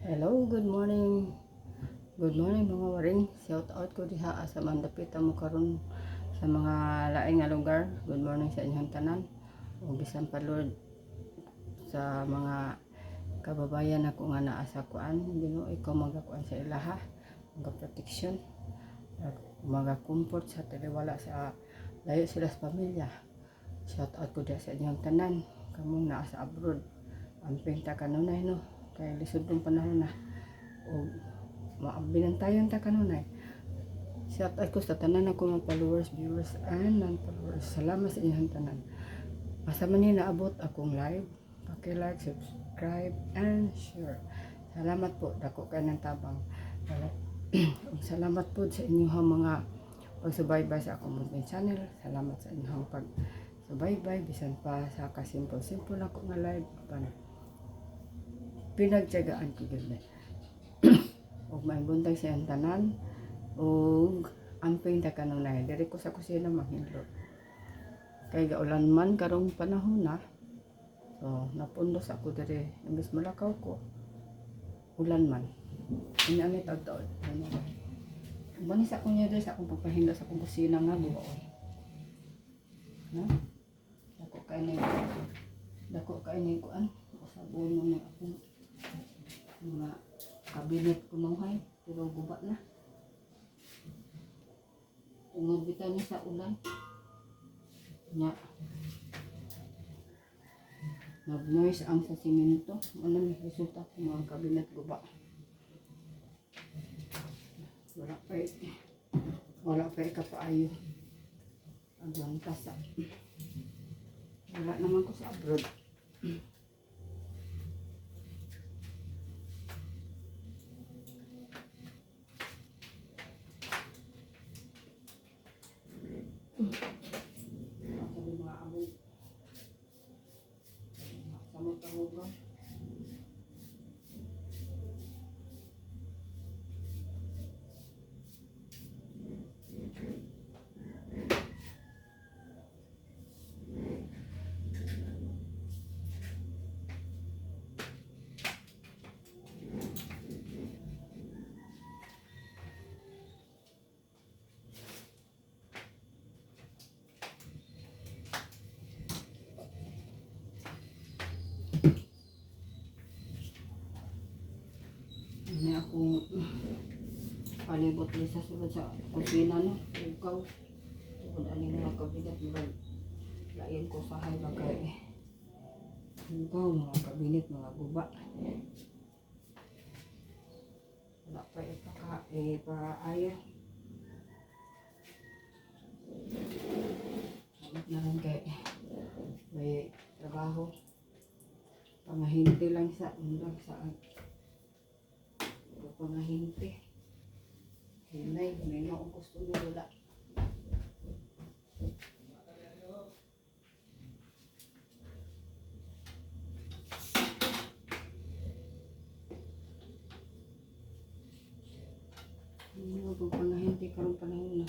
Hello, good morning. Good morning mga waring. Shout out ko diha sa mandapit mo karon sa mga laing nga lugar. Good morning sa inyong tanan. O bisan pa Lord sa mga kababayan ako nga naa sa kuan, Ginoo ikaw magakuan sa ilaha, mga protection, mga comfort sa taliwala sa layo sila sa pamilya. Shout out ko diha sa inyong tanan. Kamong naa sa abroad. Amping ta kanunay no. Kay lisod ng panahon na o binantayan ta kanunay. Shout out ko sa tanan ako mga followers, viewers, and non-followers. Salamat sa inyong tanan. Asa man ni naabot akong live, paki-like, subscribe, and share. Salamat po, dako kay ng tabang. Salamat po sa inyong mga pagsubaybay sa akong munting channel. Salamat sa inyong pagsubaybay, bisan pa sa kasimple-simple ako nga live. Pinagtiyagaan ko gid og mahibuntag sa iyang tanan og amping ta kanunay diri ko sa kusina manghilot kay gaulan man karong panahon na, so napundos ako diri imbes malakaw ko ulan man ini tagtaon banis ako niya diri sa akong pagpahinga sa akong kusina nga buwaon na dako kay ni kuan usabon mo na akong mga kabinet kunuhay pero guba na tungod bitaw ni sa ulan nya nag-noise ang sa simento ano ni resulta ng mga kabinet guba wala pa ikapaayo ang langkasa wala naman ko sa abroad. Ini ako palibot din sa sulod sa kusina no, ugaw. Tungkol aning mga kabinet lain ko sa hay bagay. Ugaw mga kabinet mga guba. Wala pa ipaayo. Samat na rin kay may trabaho. Pangahinti lang sa pangahinti. Hinay, may akong gusto nyo wala. Hindi ko pangahinti karong panahon na.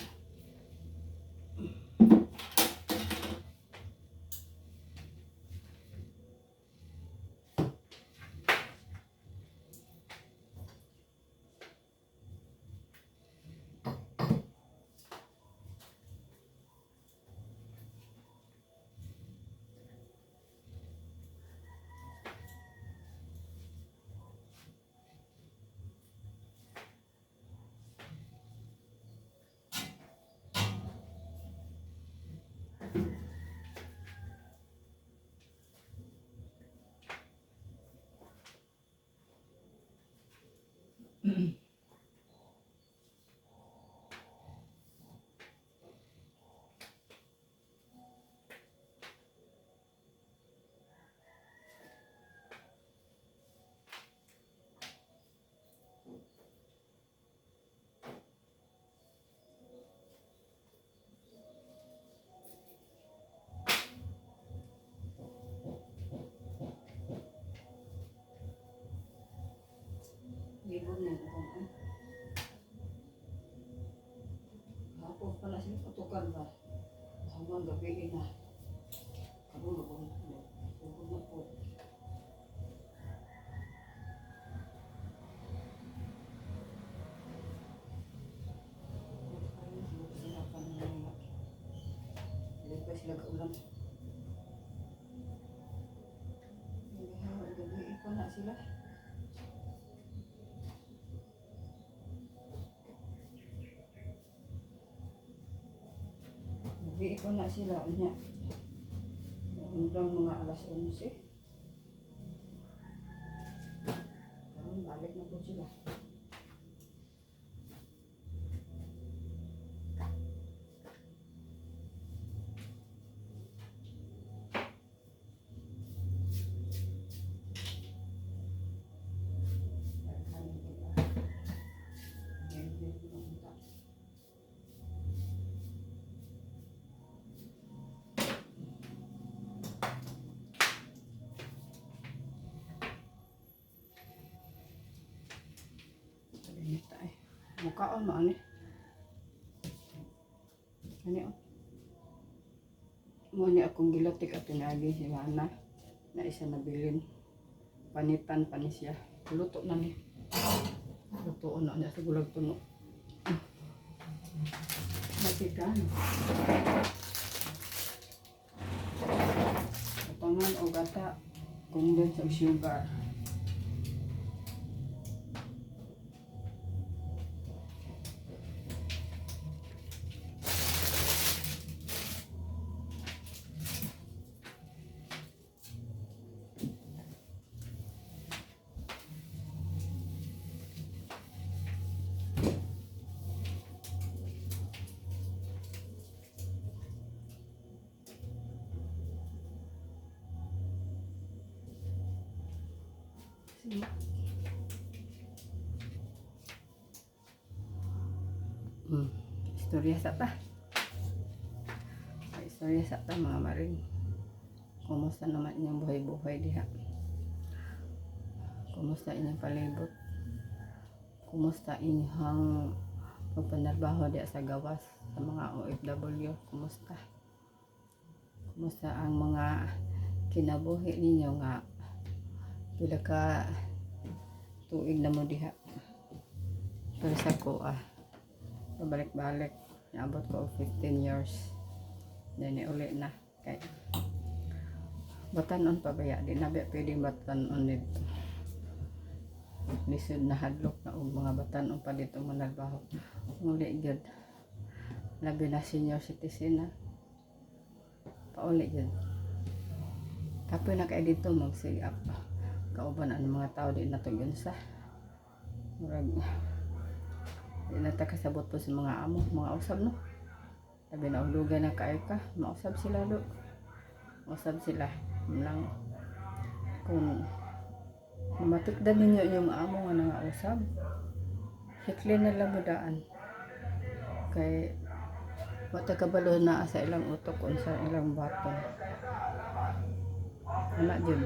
Libon na ito kung hapon pala sila patukan ba hanggang gabi na karoon na po sila kaulan. Gabi ko na sila. Gabi ko na sila. Hanggang mga alas 11. Karon balik na po sila. Mukhaon mo ani. Ani o. Mo ni akong gilatik at pinagi si Lana na isa nabilin. Panitan panis siya. Luto na ni. Lutoon na niya sa gulag tuno. Matikan. Katangan o gata condensed og sugar. Istorya sa ta. Istorya sa ta mga maring. Kumusta naman inyong buhay-buhay diha? Kumusta inyong palibot? Kumusta inyong pagpanarbaho diha sa gawas sa mga OFW? Kumusta? Kumusta ang mga kinabuhi ninyo nga pila ka tuig na mo diha? Pero sa ko pabalik-balik naabot ko 15 years dani uli na kay batanon pa baya di na pwedeng batanon dito lisod na hadlok na og mga batanon pa dito manalbaho uli gyud labi na senior citizen na pauli gyud kapoy na kay dito magsigap kauban ang mga tao di na tugon sa murag di na ta kasabot po sa mga amo, mga usab no. Sabi na ulugan na kaay ka, mausab sila do. Mausab sila. Lang kung matikdan ninyo yung amo nga nga usab. Hikli na lang mo daan. Kay wata kabalo na sa ilang utok kung sa ilang baton. Anak jud.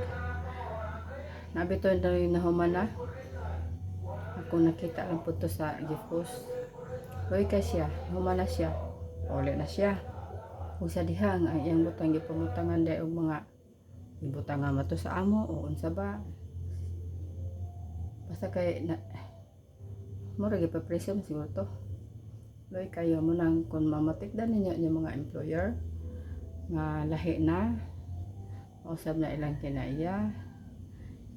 Nabito na rin na humana. Ako nakita lang po to sa GIFOS. Hoy ka siya, humana siya. Uli na siya. Kung sa diha nga iyang butang gipamutangan day og mga ibutangan mo to sa amo o unsa ba. Basta kay na mura gipapreso siguro to. Hoy kayo mo nang kung mamatikdan ninyo yung mga employer nga lahi na usab na ilang kinaiya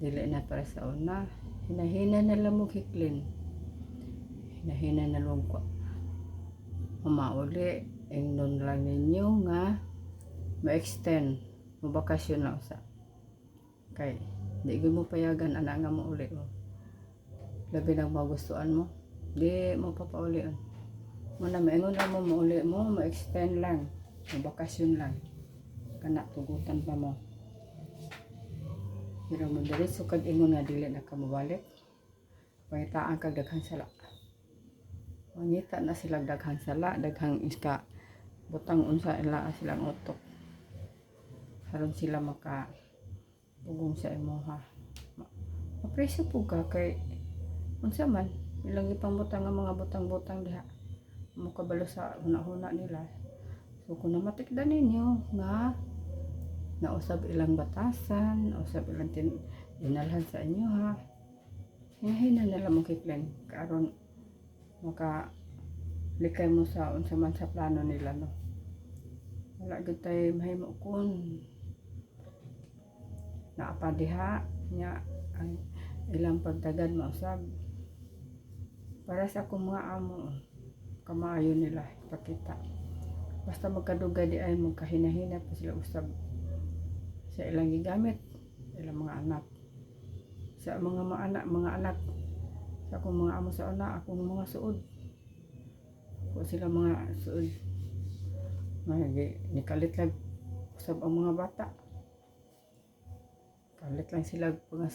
dili na para sa una. Hinahina na lang mo hiklin. Hinahina na lang ko. Mauli, ingnon lang ninyo nga ma-extend, mabakasyon na usa. Kay, di mo payagan anak nga mo uli mo. Labi na magustuhan mo, di mo papauli. Muna maingon lang mo mauli mo, ma-extend lang, mabakasyon lang. Kana tugutan pa mo. Pero mo dali so kag ingon nga dili na ka mabalik. Pangitaan kag daghang sala. Mangita na sila daghang sala, daghang iska butang unsa ila silang utok. Haron sila maka pugong sa imo ha. Mapreso po ka kay unsa man ilang ipambutang nga mga butang-butang diha. Mo kabalo sa huna-huna nila. So kung namatikdan ninyo nga nausab ilang batasan, nausab ilang dinalhan sa inyo ha. Hinahin na nila mong kiklen karon maka likay mo sa unsa man sa plano nila no. wala gud tay mahimo kun naapa diha nya ang ilang pagtagad mausab para sa akong mga amo kamaayo nila ipakita basta magkadugay di ay magkahinahina pa sila usab sa ilang gigamit ilang mga anak sa mga anak sa akong mga amo sa una akong mga suod ko sila mga suod nikalit lang usab ang mga bata kalit lang sila mga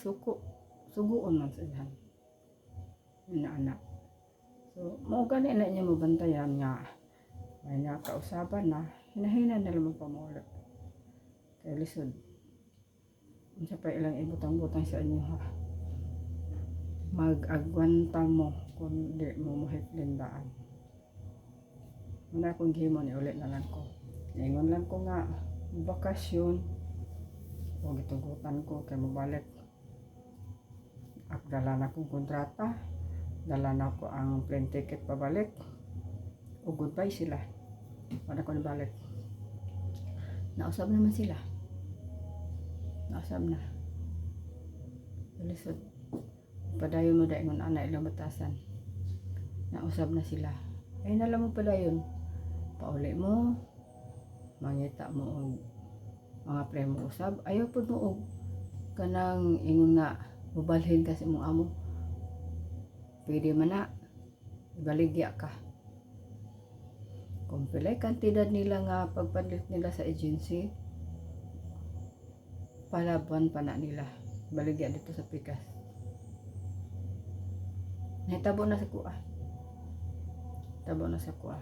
suguon man sa ihan na anak so mao gani na niya mabantayan nga may nakausaban na hinahina na lang magpamulat kay lisod unsa pa ilang ibutang-butang sa inyo ha mag-agwanta mo kung di mo mahiplindaan muna akong gihimo ni ulit na lang ko ingon lang ko nga bakasyon o gitugutan ko kay mabalik dala na akong kontrata dala na ko ang plane ticket pabalik o goodbye sila wala ko nabalik nausab naman sila nausab na lisod padayon mo dahil ngon ana ilang batasan nausab na sila ay nalam mo padayon pauli mo mangita mo og mga premo usab ayaw pud mo og kanang ingon nga mubalhin kasi mong amo pwede man na ibaligya ka kung pilay kantidad nila nga pagpalit nila sa agency palaban pa na nila baligya dito sa pikas nahitabo na sa kuha tabo na sa kuha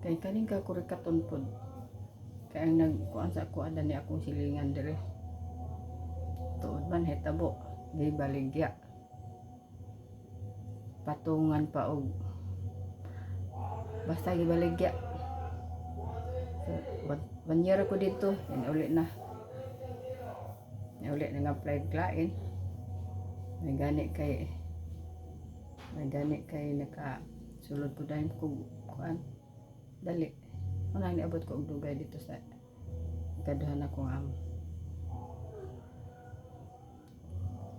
kay kaning ka kurikaton pod kay ang nagkuan sa kuha dani akong silingan dire tuod man hitabo di baligya patungan pa og basta gibaligya so banyera ko dito uli na nga flight lain may gani kay naka sulod po dahil ko kuan dali una ni abot ko og dugay dito sa kaduhan akong amo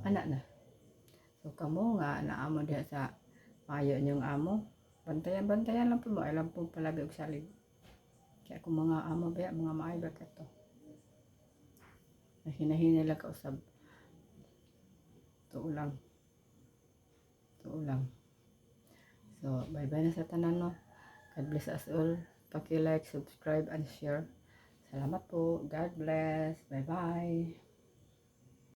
anak na so kamo nga naamo diha sa mayo niyong amo bantayan lang po mo alam po palabi og salig kaya kung mga amo ba mga maayo ba kato hinahinay lang kausab tuo lang so bye bye na sa tanan no God bless us all paki-like, subscribe and share salamat po God bless bye bye